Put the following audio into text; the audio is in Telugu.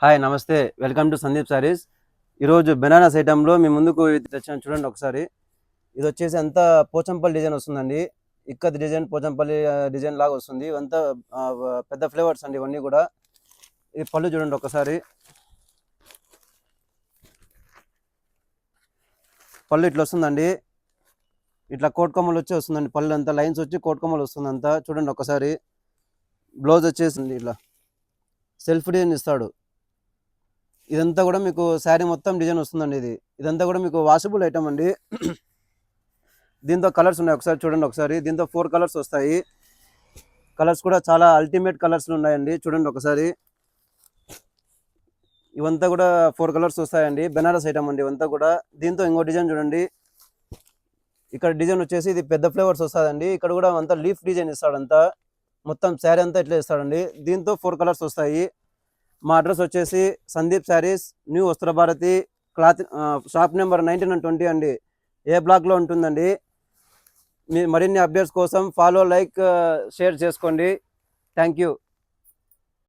హాయ్ నమస్తే, వెల్కమ్ టు సందీప్ సారీస్. ఈరోజు బెనారస్ ఐటెంలో మీ ముందుకు తెచ్చాను, చూడండి ఒకసారి. ఇది వచ్చేసి అంతా పోచంపల్లి డిజైన్ వస్తుందండి. ఇక్కత్ డిజైన్, పోచంపల్లి డిజైన్ లాగా వస్తుంది. ఇవంతా పెద్ద ఫ్లేవర్స్ అండి ఇవన్నీ కూడా. ఈ పళ్ళు చూడండి ఒకసారి. పళ్ళు ఇట్లా వస్తుందండి, ఇట్లా కోట్కొమ్మలు వచ్చి వస్తుందండి. పళ్ళు అంతా లైన్స్ వచ్చి కోట్కొమ్మలు వస్తుంది అంతా. చూడండి ఒకసారి. బ్లౌజ్ వచ్చేసింది ఇట్లా సెల్ఫ్ డిజైన్ ఇస్తాడు. ఇదంతా కూడా మీకు శారీ మొత్తం డిజైన్ వస్తుందండి. ఇదంతా కూడా మీకు వాషబుల్ ఐటమ్ అండి. దీంతో కలర్స్ ఉన్నాయి, ఒకసారి చూడండి ఒకసారి. దీంతో 4 కలర్స్ వస్తాయి. కలర్స్ కూడా చాలా అల్టిమేట్ కలర్స్లు ఉన్నాయండి, చూడండి ఒకసారి. ఇవంతా కూడా 4 కలర్స్ వస్తాయండి. బెనారస్ ఐటమ్ అండి ఇవంతా కూడా. దీంతో ఇంకో డిజైన్ చూడండి. ఇక్కడ డిజైన్ వచ్చేసి ఇది పెద్ద ఫ్లేవర్స్ వస్తుందండి. ఇక్కడ కూడా అంతా లీఫ్ డిజైన్ ఇస్తాడంతా. మొత్తం శారీ అంతా ఇట్లా ఇస్తాడండి. దీంతో 4 కలర్స్ వస్తాయి. మా అడ్రస్ వచ్చేసి Sandeep sarees, new Vastrabharati, cloth shop number 19 and 20 అండి. ఏ బ్లాక్లో ఉంటుందండి. మీ మరిన్ని అప్డేట్స్ కోసం ఫాలో, లైక్, షేర్ చేసుకోండి. Thank you.